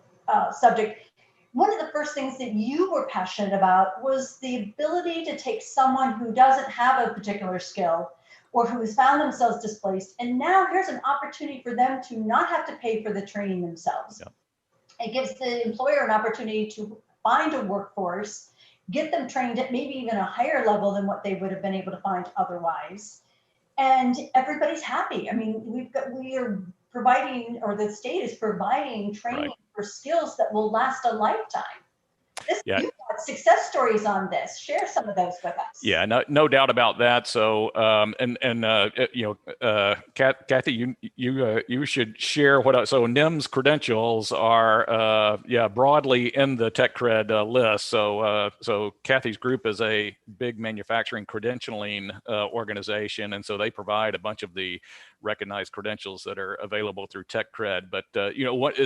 subject, one of the first things that you were passionate about was the ability to take someone who doesn't have a particular skill or who has found themselves displaced, and now here's an opportunity for them to not have to pay for the training themselves. Yep. It gives the employer an opportunity to find a workforce, get them trained at maybe even a higher level than what they would have been able to find otherwise. And everybody's happy. I mean, we are providing, or the state is providing training for skills that will last a lifetime. You've got success stories on this. Share some of those with us. Yeah, no doubt about that. So, Kathy, you should share so NIMS credentials are, broadly in the tech cred list. So Kathy's group is a big manufacturing credentialing organization, and so they provide a bunch of the recognized credentials that are available through tech cred. But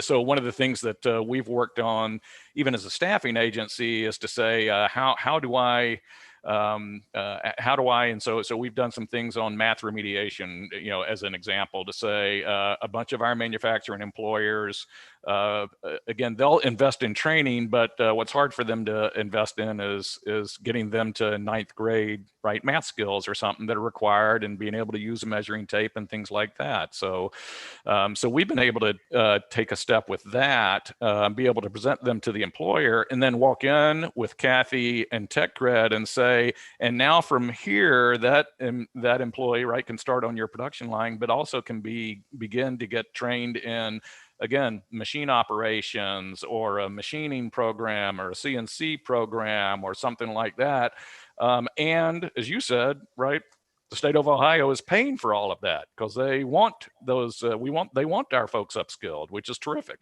so one of the things that we've worked on, even as a staffing agency, is to say how do I and so we've done some things on math remediation, as an example, to say a bunch of our manufacturing employers, again, they'll invest in training, but what's hard for them to invest in is getting them to ninth grade, right, math skills or something that are required, and being able to use a measuring tape and things like that. So we've been able to take a step with that, be able to present them to the employer, and then walk in with Kathy and tech cred and say, and now from here, that employee, right, can start on your production line, but also can begin to get trained in, again, machine operations or a machining program or a CNC program or something like that. And as you said, right, the state of Ohio is paying for all of that because they want those. They want our folks upskilled, which is terrific.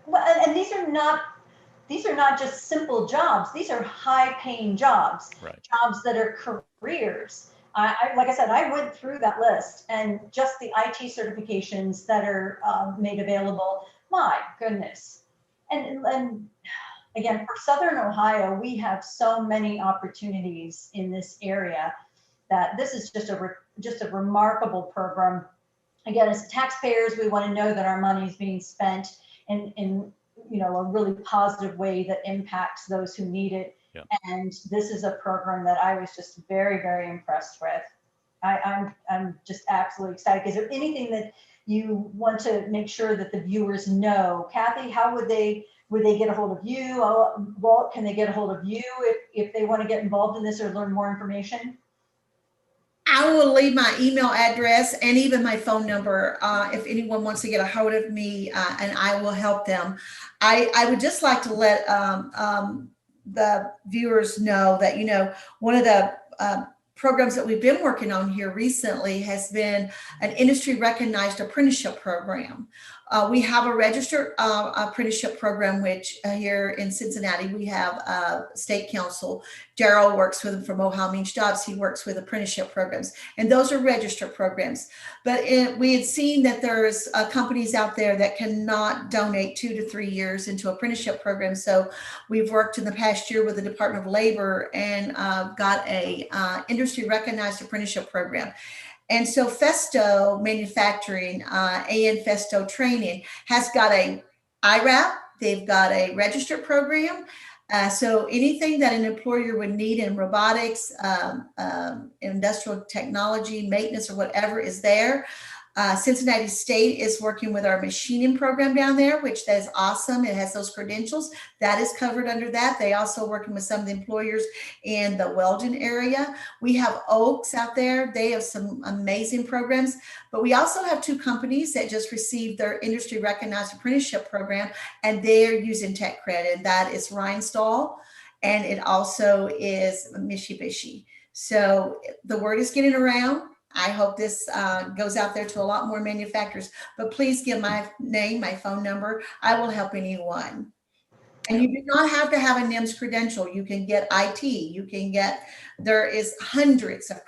Well, and these are not just simple jobs. These are high-paying jobs, right. Jobs that are careers. Like I said, I went through that list, and just the IT certifications that are made available. My goodness! And again, for Southern Ohio, we have so many opportunities in this area that this is just a remarkable program. Again, as taxpayers, we want to know that our money is being spent in a really positive way that impacts those who need it. Yeah. And this is a program that I was just very, very impressed with. I'm just absolutely excited. Is there anything that you want to make sure that the viewers know? Kathy, how would they get a hold of you? Walt, can they get a hold of you if they want to get involved in this or learn more information? I will leave my email address and even my phone number if anyone wants to get a hold of me, and I will help them. I would just like to let the viewers know that, one of the programs that we've been working on here recently has been an industry recognized apprenticeship program. We have a registered apprenticeship program, which here in Cincinnati, we have a state council. Daryl works with them from Ohio Means Jobs. He works with apprenticeship programs, and those are registered programs. But we had seen that there's companies out there that cannot donate 2 to 3 years into apprenticeship programs. So we've worked in the past year with the Department of Labor and got a industry recognized apprenticeship program. And so Festo Manufacturing and Festo Training has got a IRAP. They've got a registered program. So anything that an employer would need in robotics, industrial technology, maintenance, or whatever is there. Cincinnati State is working with our machining program down there, which is awesome. It has those credentials. That is covered under that. They also working with some of the employers in the Weldon area. We have Oaks out there. They have some amazing programs, but we also have 2 companies that just received their industry recognized apprenticeship program, and they're using tech credit, and that is Rhinestall, and it also is Mitsubishi. So the word is getting around. I hope this goes out there to a lot more manufacturers, but please give my name, my phone number. I will help anyone. And you do not have to have a NIMS credential. You can get IT. You can get, there is hundreds of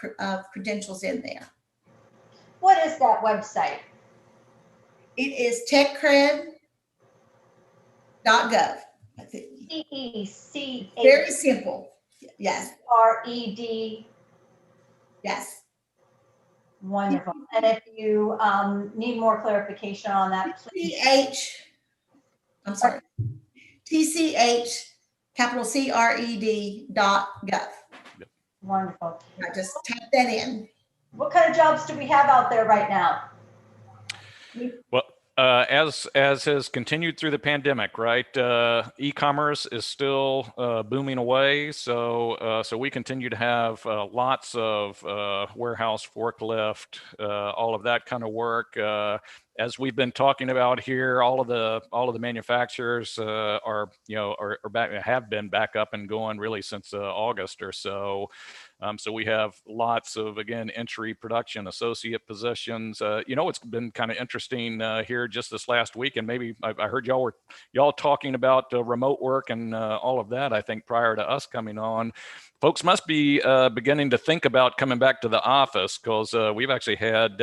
credentials in there. What is that website? It is techcred.gov. CEC. Very simple. Yes. RED. Yes. Wonderful. And if you need more clarification on that, please. TCH, capital CRED.gov. Wonderful. I just type that in. What kind of jobs do we have out there right now? As has continued through the pandemic, right? E-commerce is still booming away, so we continue to have lots of warehouse forklift, all of that kind of work. As we've been talking about here, all of the manufacturers are back, have been back up and going really since August or so. So we have lots of, again, entry production associate positions. It's been kind of interesting here just this last week, and maybe I heard y'all talking about remote work and all of that. I think prior to us coming on, folks must be beginning to think about coming back to the office, because we've actually had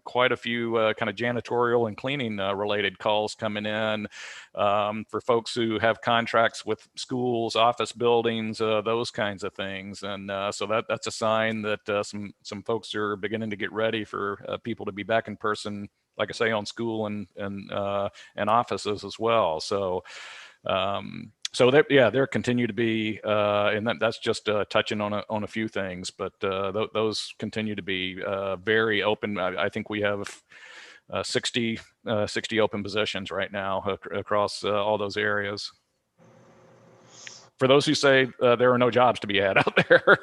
quite a few kind of janitorial and cleaning related calls coming in for folks who have contracts with schools, office buildings, those kinds of things. And so that's a sign that some folks are beginning to get ready for people to be back in person, like I say, on school and offices as well. So there continue to be, and that's just touching on a few things, but those continue to be very open. I think we have 60 open positions right now across all those areas. For those who say there are no jobs to be had out there.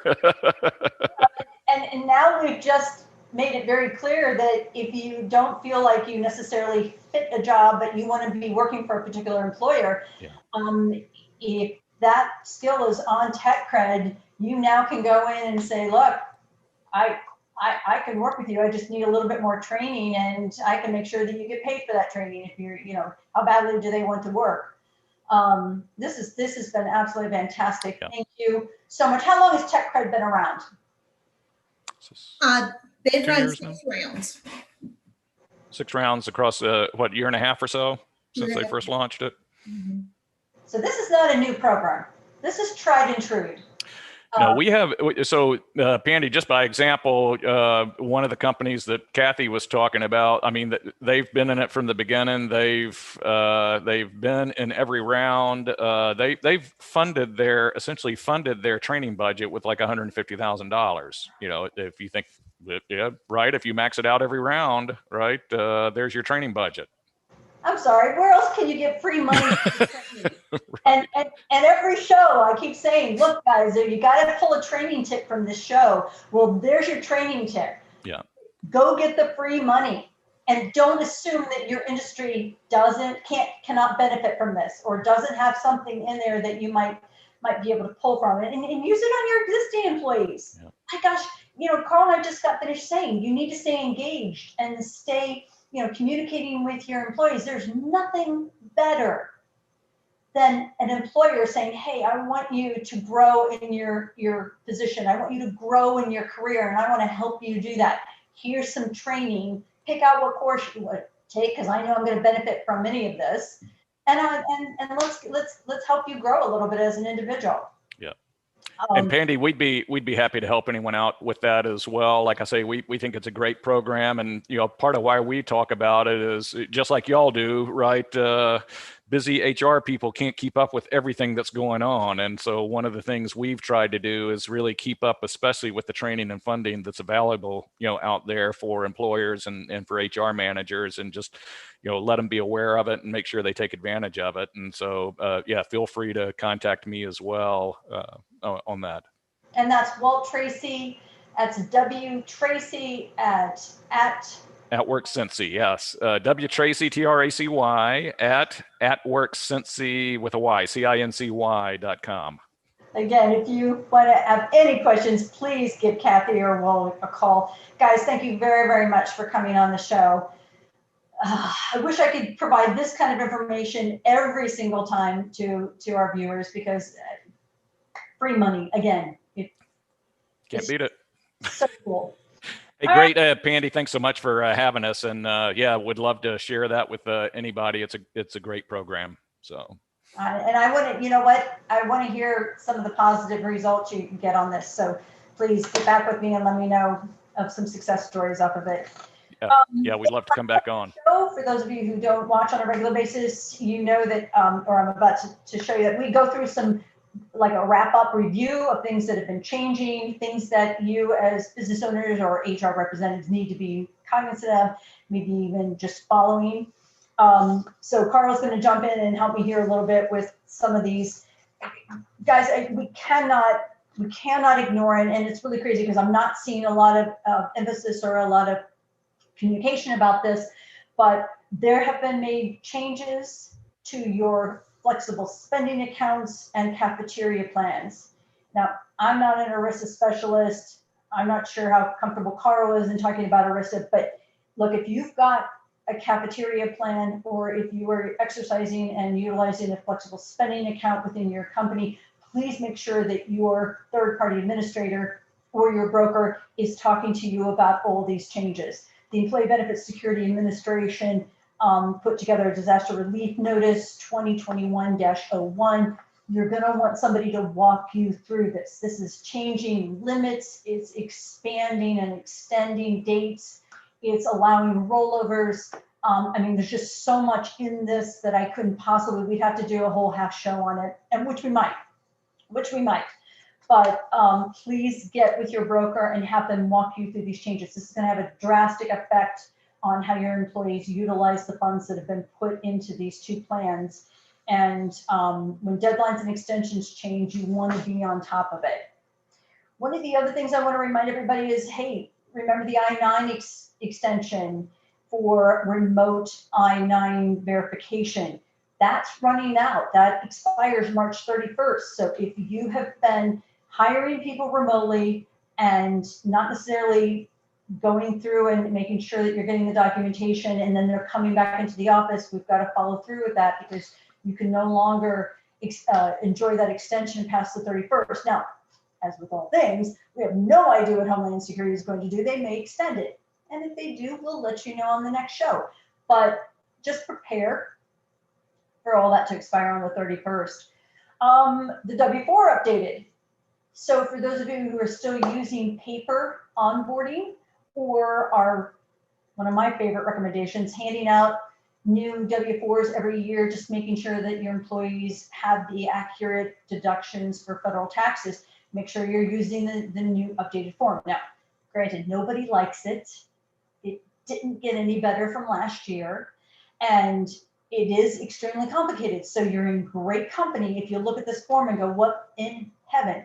And now we've just made it very clear that if you don't feel like you necessarily fit a job, but you want to be working for a particular employer, if that skill is on TechCred, you now can go in and say, look, I can work with you. I just need a little bit more training, and I can make sure that you get paid for that training if you're, how badly do they want to work? This has been absolutely fantastic. Yeah. Thank you so much. How long has TechCred been around? They've run 6 rounds. 6 rounds across year and a half or so since they first launched it. Mm-hmm. So this is not a new program. This is tried and true. No, we have, so Pandy, just by example, one of the companies that Kathy was talking about, I mean, they've been in it from the beginning. They've been in every round. They've essentially funded their training budget with like $150,000. If you think, right, if you max it out every round, right, there's your training budget. I'm sorry, where else can you get free money for training? Right. And every show I keep saying, look guys, if you got to pull a training tip from this show, well, there's your training tip. Yeah. Go get the free money, and don't assume that your industry cannot benefit from this, or doesn't have something in there that you might be able to pull from it, and use it on your existing employees. Yeah. My gosh, Carl and I just got finished saying, you need to stay engaged and stay communicating with your employees. There's nothing better than an employer saying, hey, I want you to grow in your position. I want you to grow in your career, and I want to help you do that. Here's some training. Pick out what course you want to take, because I know I'm going to benefit from any of this. And let's help you grow a little bit as an individual. Yeah. And Pandy, we'd be happy to help anyone out with that as well. Like I say, we think it's a great program, and part of why we talk about it is just like y'all do, right? Busy HR people can't keep up with everything that's going on, and so one of the things we've tried to do is really keep up, especially with the training and funding that's available, out there for employers and for HR managers, and just let them be aware of it and make sure they take advantage of it. And so feel free to contact me as well on that. And that's Walt Tracy. That's W Tracy at WorkCincy, yes. W Tracy, TRACY at WorkCincy with a Y, CINCY.com. Again, if you want to have any questions, please give Kathy or Will a call. Guys, thank you very, very much for coming on the show. I wish I could provide this kind of information every single time to our viewers, because free money, again. Can't beat it. So cool. Hey, great, Pandy. Thanks so much for having us, and would love to share that with anybody. It's a great program. So. And I want to, I want to hear some of the positive results you can get on this. So please get back with me and let me know of some success stories off of it. Yeah, we'd love to come back on. For those of you who don't watch on a regular basis, that, or I'm about to show you that we go through some, like a wrap-up review of things that have been changing, things that you as business owners or HR representatives need to be cognizant of, maybe even just following. So Carl's going to jump in and help me here a little bit with some of these. Guys, we cannot ignore it, and it's really crazy because I'm not seeing a lot of emphasis or a lot of communication about this, but there have been made changes to your flexible spending accounts and cafeteria plans. Now, I'm not an ERISA specialist. I'm not sure how comfortable Carl is in talking about ERISA, but look, if you've got a cafeteria plan, or if you are exercising and utilizing a flexible spending account within your company, please make sure that your third-party administrator or your broker is talking to you about all these changes. The Employee Benefits Security Administration put together a disaster relief notice 2021-01. You're going to want somebody to walk you through this. This is changing limits, it's expanding and extending dates, it's allowing rollovers. I mean, there's just so much in this that I couldn't possibly, we'd have to do a whole half show on it, and which we might. But please get with your broker and have them walk you through these changes. This is going to have a drastic effect on how your employees utilize the funds that have been put into these two plans. And when deadlines and extensions change, you want to be on top of it. One of the other things I want to remind everybody is, hey, remember the I-9 extension for remote I-9 verification. That's running out. That expires March 31st. So if you have been hiring people remotely and not necessarily going through and making sure that you're getting the documentation and then they're coming back into the office, we've got to follow through with that, because you can no longer enjoy that extension past the 31st. Now, as with all things, we have no idea what Homeland Security is going to do. They may extend it. And if they do, we'll let you know on the next show. But just prepare for all that to expire on the 31st. The W-4 updated. So for those of you who are still using paper onboarding, or are, one of my favorite recommendations, handing out new W-4s every year, just making sure that your employees have the accurate deductions for federal taxes, make sure you're using the new updated form. Now, granted, nobody likes it. It didn't get any better from last year, and it is extremely complicated. So you're in great company if you look at this form and go, what in heaven?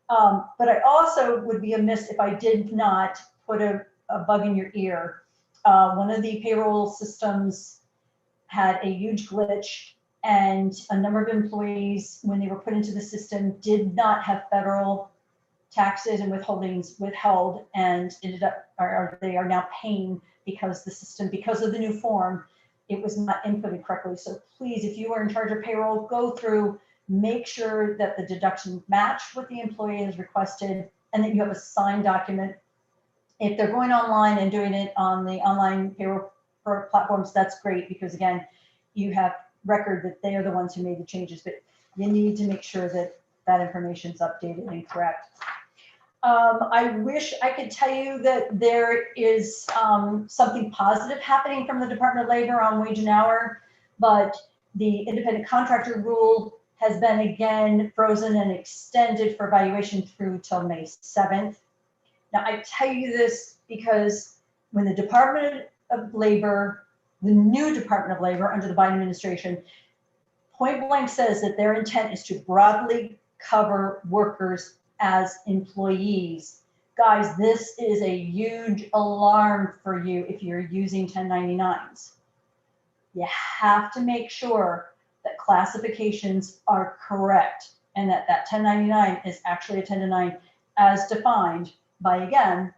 But I also would be amiss if I did not put a bug in your ear. One of the payroll systems had a huge glitch, and a number of employees, when they were put into the system, did not have federal taxes and withholdings withheld, and ended up, or they are now paying because the system, because of the new form, it was not inputted correctly. So please, if you are in charge of payroll, go through, make sure that the deductions match what the employee has requested, and that you have a signed document. If they're going online and doing it on the online payroll platforms, that's great, because again, you have record that they are the ones who made the changes, but you need to make sure that that information is updated and correct. I wish I could tell you that there is something positive happening from the Department of Labor on wage and hour, but the independent contractor rule has been again frozen and extended for evaluation through till May 7th. Now, I tell you this because when the Department of Labor, the new Department of Labor under the Biden administration, point blank says that their intent is to broadly cover workers as employees. Guys, this is a huge alarm for you if you're using 1099s. You have to make sure that classifications are correct and that that 1099 is actually a 1099 as defined by, again,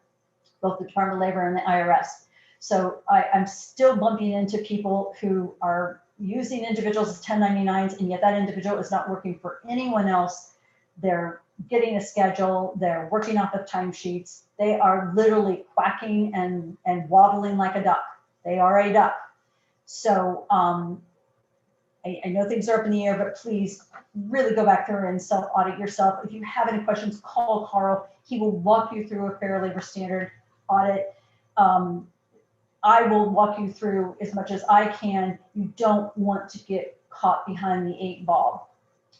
both the Department of Labor and the IRS. So I'm still bumping into people who are using individuals as 1099s, and yet that individual is not working for anyone else. They're getting a schedule, they're working off of timesheets. They are literally quacking and waddling like a duck. They are a duck. So I know things are up in the air, but please really go back through and self-audit yourself. If you have any questions, call Carl. He will walk you through a fair labor standard audit. I will walk you through as much as I can. You don't want to get caught behind the 8 ball.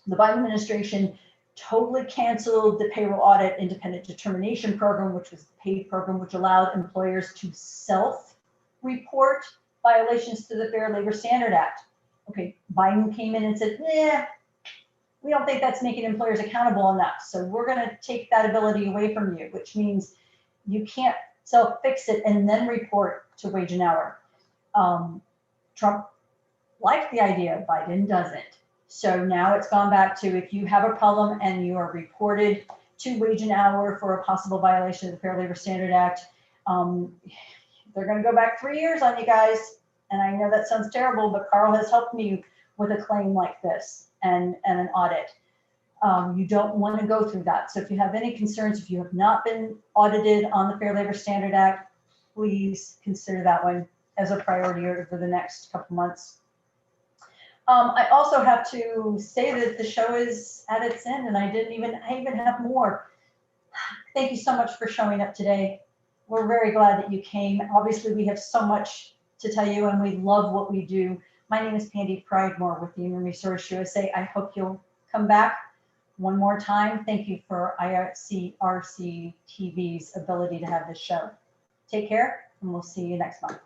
The Biden administration totally canceled the payroll audit independent determination program, which was the paid program, which allowed employers to self-report violations to the Fair Labor Standard Act. Okay, Biden came in and said, yeah, we don't think that's making employers accountable enough. So we're going to take that ability away from you, which means you can't self-fix it and then report to wage and hour. Trump liked the idea, Biden doesn't. So now it's gone back to, if you have a problem and you are reported to wage and hour for a possible violation of the Fair Labor Standard Act, they're going to go back 3 years on you guys. And I know that sounds terrible, but Carl has helped me with a claim like this and an audit. You don't want to go through that. So if you have any concerns, if you have not been audited on the Fair Labor Standard Act, please consider that one as a priority over the next couple months. I also have to say that the show is at its end, and I even have more. Thank you so much for showing up today. We're very glad that you came. Obviously, we have so much to tell you, and we love what we do. My name is Pandy Pridemore with the Human Resource USA. I hope you'll come back one more time. Thank you for ICRC-TV's ability to have this show. Take care, and we'll see you next month.